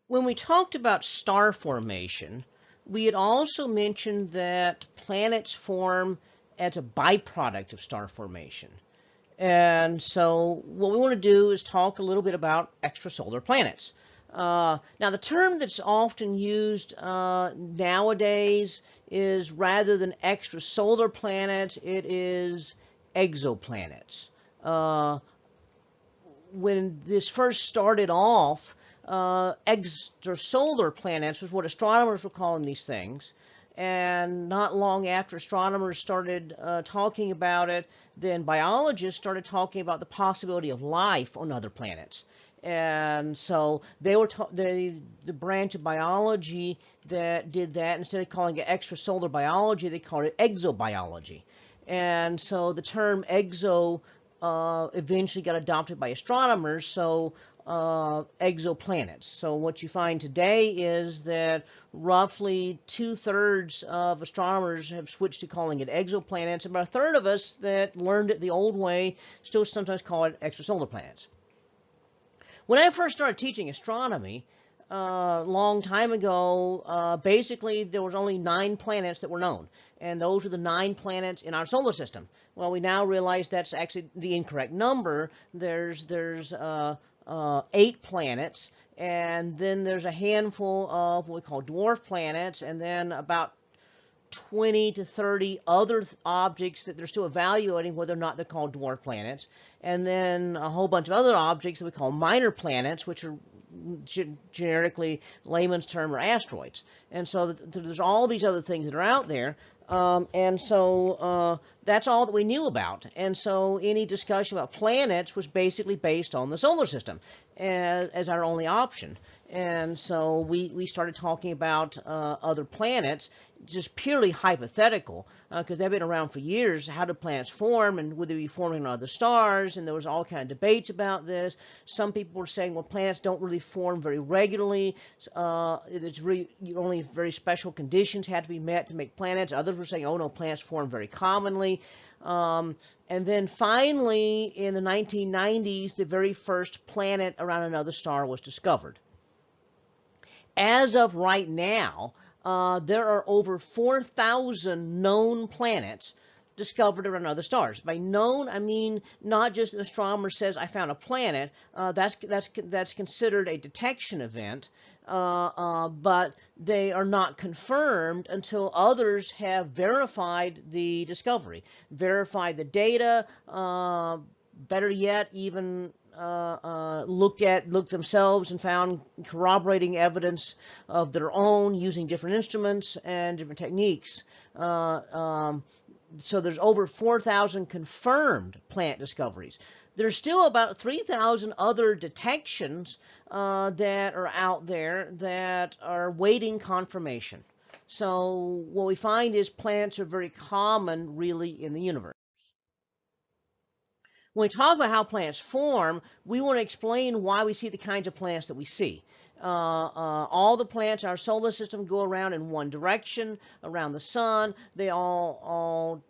When we talked about star formation, we had also mentioned that planets form as a byproduct of star formation. And so what we want to do is talk a little bit about extrasolar planets. Now, the term that's often used nowadays is, rather than extrasolar planets, it is exoplanets. When this first started off, extrasolar planets was what astronomers were calling these things. And not long after astronomers started talking about it, then biologists started talking about the possibility of life on other planets. And so they were the branch of biology that did that, instead of calling it extrasolar biology, they called it exobiology. And so the term exo eventually got adopted by astronomers, so exoplanets. So what you find today is that roughly 2/3 of astronomers have switched to calling it exoplanets, and about a third of us that learned it the old way still sometimes call it extrasolar planets. When I first started teaching astronomy, a long time ago, basically there was only 9 planets that were known, and those are the 9 planets in our solar system. Well, we now realize that's actually the incorrect number. There's 8 planets, and then there's a handful of what we call dwarf planets, and then about 20 to 30 other objects that they're still evaluating whether or not they're called dwarf planets, and then a whole bunch of other objects that we call minor planets, which are generically, layman's term, are asteroids. And so there's all these other things that are out there. And so that's all that we knew about. And so any discussion about planets was basically based on the solar system as our only option. And so we started talking about other planets, just purely hypothetical, because they've been around for years. How do planets form, and would they be forming on other stars? And there was all kind of debates about this. Some people were saying, well, planets don't really form very regularly. It's really, only very special conditions had to be met to make planets. Others were saying, oh no, planets form very commonly. And then finally, in the 1990s, the very first planet around another star was discovered. As of right now, there are over 4,000 known planets discovered around other stars. By known, I mean not just an astronomer says, I found a planet. That's considered a detection event, but they are not confirmed until others have verified the discovery, verified the data, better yet, even looked themselves and found corroborating evidence of their own using different instruments and different techniques. So there's over 4,000 confirmed planet discoveries. There's still about 3,000 other detections that are out there that are waiting confirmation. So what we find is planets are very common, really, in the universe. When we talk about how planets form, we want to explain why we see the kinds of planets that we see. All the planets in our solar system go around in one direction around the sun. They all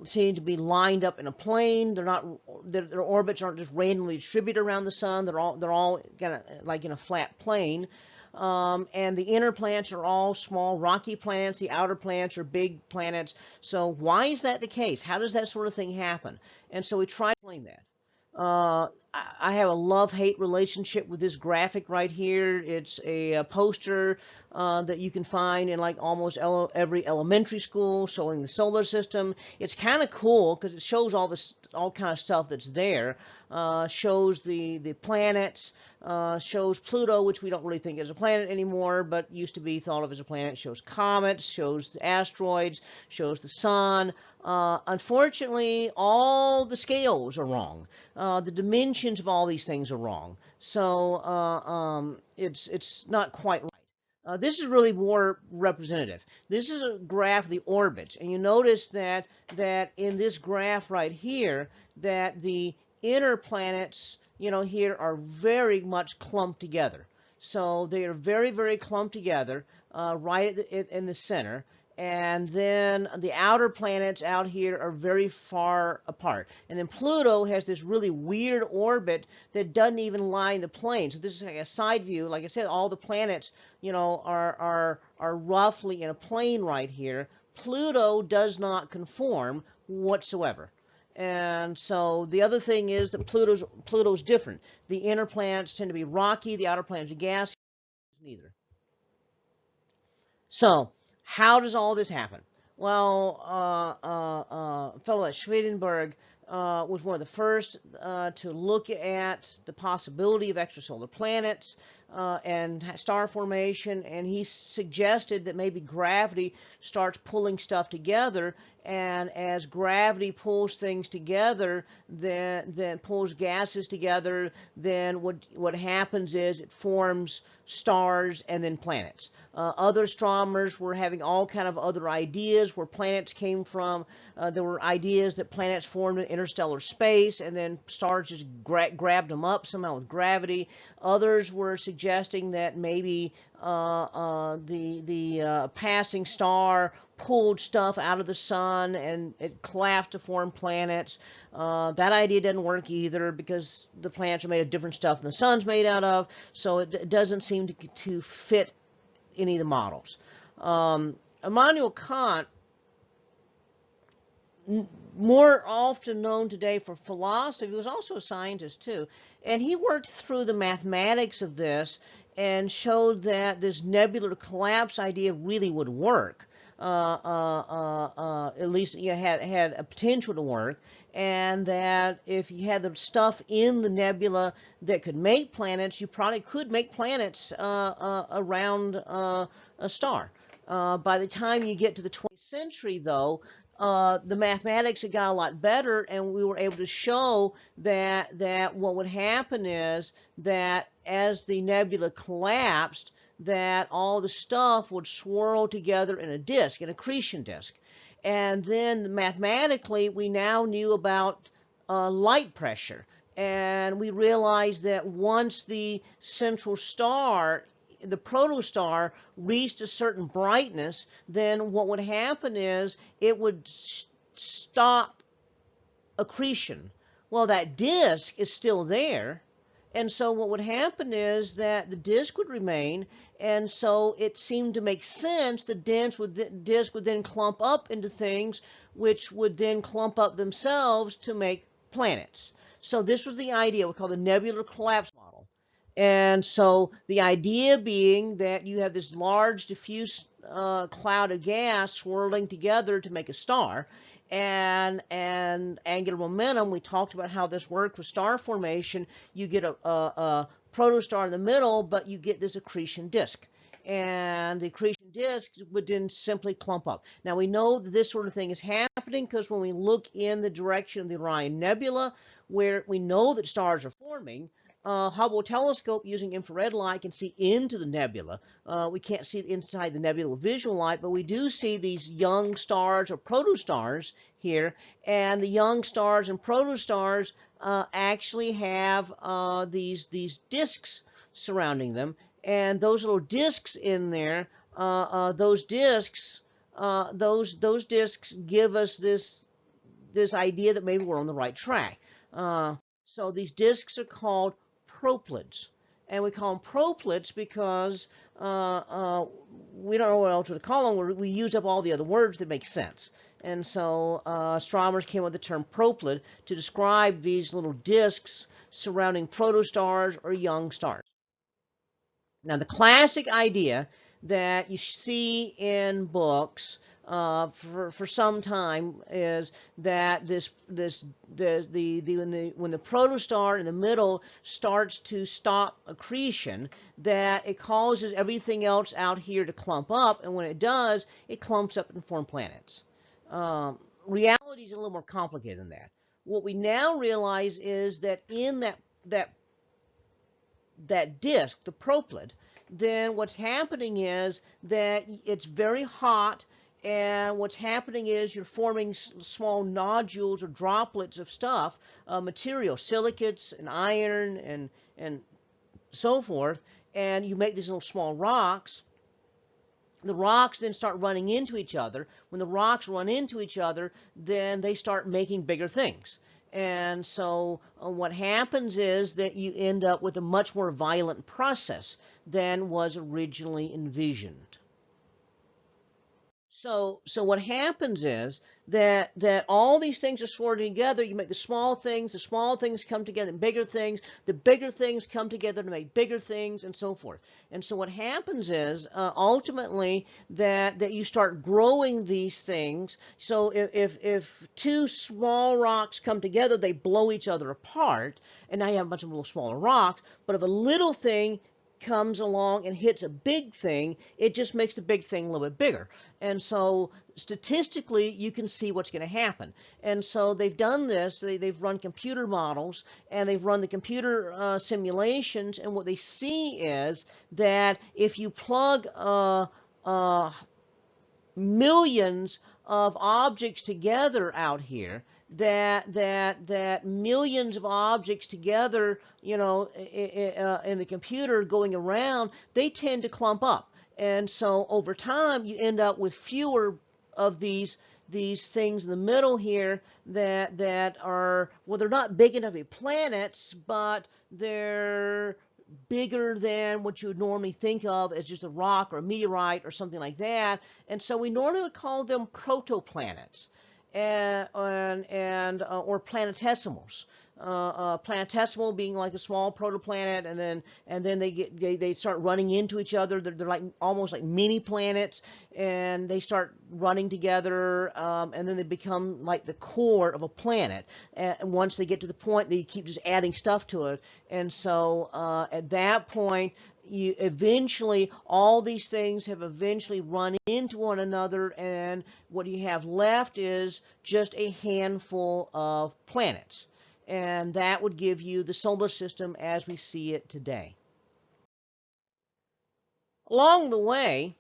seem to be lined up in a plane. Their orbits aren't just randomly distributed around the sun. They're all kind of like in a flat plane. And the inner planets are all small rocky planets. The outer planets are big planets. So why is that the case? How does that sort of thing happen? And so we try to explain that. I have a love-hate relationship with this graphic right here. It's a poster that you can find in like almost every elementary school showing the solar system. It's kind of cool because it shows all kind of stuff that's there. Shows the planets, shows Pluto, which we don't really think is a planet anymore, but used to be thought of as a planet. Shows comets, shows the asteroids, shows the sun. Unfortunately, all the scales are wrong. The dimensions of all these things are wrong. So it's not quite right. This is really more representative. This is a graph of the orbits, and you notice that in this graph right here, that the inner planets, here are very much clumped together. So they are very, very clumped together right in the center. and then the outer planets out here are very far apart. And then Pluto has this really weird orbit that doesn't even line the plane. So this is like a side view. Like I said, all the planets, are roughly in a plane right here. Pluto does not conform whatsoever. And so the other thing is that Pluto's different. The inner planets tend to be rocky, the outer planets are gaseous, neither. So how does all this happen? Well, a fellow at Schwedenberg was one of the first to look at the possibility of extrasolar planets and star formation, and he suggested that maybe gravity starts pulling stuff together, and as gravity pulls things together, then pulls gases together, then what happens is it forms stars and then planets. Other astronomers were having all kind of other ideas where planets came from. There were ideas that planets formed in interstellar space and then stars just grabbed them up somehow with gravity. Others were suggesting that maybe the passing star pulled stuff out of the sun and it collapsed to form planets. That idea didn't work either because the planets are made of different stuff than the sun's made out of, so it doesn't seem to fit any of the models. Immanuel Kant, more often known today for philosophy, was also a scientist too, and he worked through the mathematics of this and showed that this nebular collapse idea really would work. At least you had a potential to work, and that if you had the stuff in the nebula that could make planets, you probably could make planets around a star. By the time you get to the 20th century, though, the mathematics had got a lot better, and we were able to show that what would happen is that as the nebula collapsed, that all the stuff would swirl together in a disk, an accretion disk. And then mathematically, we now knew about light pressure. And we realized that once the central star, the protostar, reached a certain brightness, then what would happen is it would stop accretion. Well, that disk is still there. And so what would happen is that the disk would remain, and so it seemed to make sense the disk would then clump up into things which would then clump up themselves to make planets. So this was the idea we call the nebular collapse model. And so the idea being that you have this large diffuse cloud of gas swirling together to make a star, and angular momentum. We talked about how this worked with star formation. You get a protostar in the middle, but you get this accretion disk, and the accretion disk would then simply clump up. Now we know that this sort of thing is happening because when we look in the direction of the Orion Nebula, where we know that stars are forming, Hubble telescope using infrared light can see into the nebula. We can't see inside the nebula with visual light, but we do see these young stars or protostars here, and the young stars and protostars actually have these disks surrounding them, and those little disks in there, those disks give us this idea that maybe we're on the right track. So these disks are called Proplyds, and we call them Proplyds because we don't know what else to call them. We used up all the other words that make sense, and so astronomers came up with the term Proplyd to describe these little disks surrounding protostars or young stars. Now, the classic idea that you see in books for some time is that when the protostar in the middle starts to stop accretion, that it causes everything else out here to clump up, and when it does, it clumps up and forms planets. Reality is a little more complicated than that. What we now realize is that in that disk, the Proplyd, then what's happening is that it's very hot, and what's happening is you're forming small nodules or droplets of stuff, material, silicates and iron and so forth, and you make these little small rocks, The rocks then start running into each other. When the rocks run into each other, then they start making bigger things. And so what happens is that you end up with a much more violent process than was originally envisioned. So what happens is that all these things are sorted together. You make the small things come together in bigger things, the bigger things come together to make bigger things, and so forth. And so what happens is ultimately that you start growing these things. So if two small rocks come together, they blow each other apart, and now you have a bunch of little smaller rocks. But if a little thing comes along and hits a big thing, it just makes the big thing a little bit bigger. And so statistically, you can see what's going to happen. And so they've done this. They've run computer models, and they've run the computer simulations, and what they see is that if you plug millions of objects together out here, that millions of objects together, you know, in the computer going around, they tend to clump up. And so over time, you end up with fewer of these things in the middle here that are, well, they're not big enough to be planets, but they're bigger than what you would normally think of as just a rock or a meteorite or something like that. And so we normally would call them protoplanets or planetesimals. Planetesimal being like a small protoplanet, and then they start running into each other. They're like almost like mini planets, and they start running together, and then they become like the core of a planet. And once they get to the point, they keep just adding stuff to it, and so at that point, you eventually, all these things have eventually run into one another, and what you have left is just a handful of planets. And that would give you the solar system as we see it today. Along the way,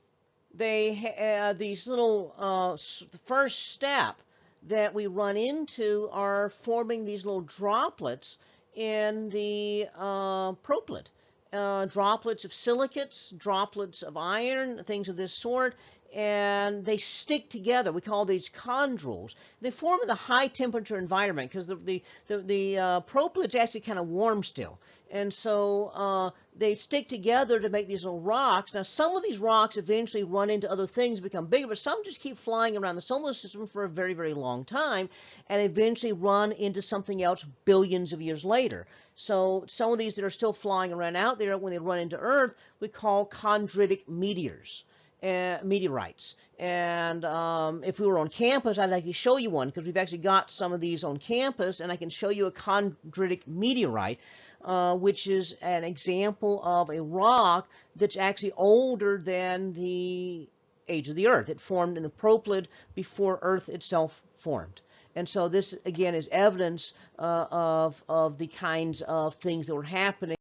these little first step that we run into are forming these little droplets in the Proplyd. Droplets of silicates, droplets of iron, things of this sort, and they stick together. We call these chondrules. They form in the high temperature environment because the Proplyd's actually kind of warm still. And so they stick together to make these little rocks. Now, some of these rocks eventually run into other things, become bigger, but some just keep flying around the solar system for a very, very long time and eventually run into something else billions of years later. So some of these that are still flying around out there, when they run into Earth, we call chondritic meteorites. And if we were on campus, I'd like to show you one, because we've actually got some of these on campus, and I can show you a chondritic meteorite, which is an example of a rock that's actually older than the age of the Earth. It formed in the Proplyd before Earth itself formed. And so this, again, is evidence of the kinds of things that were happening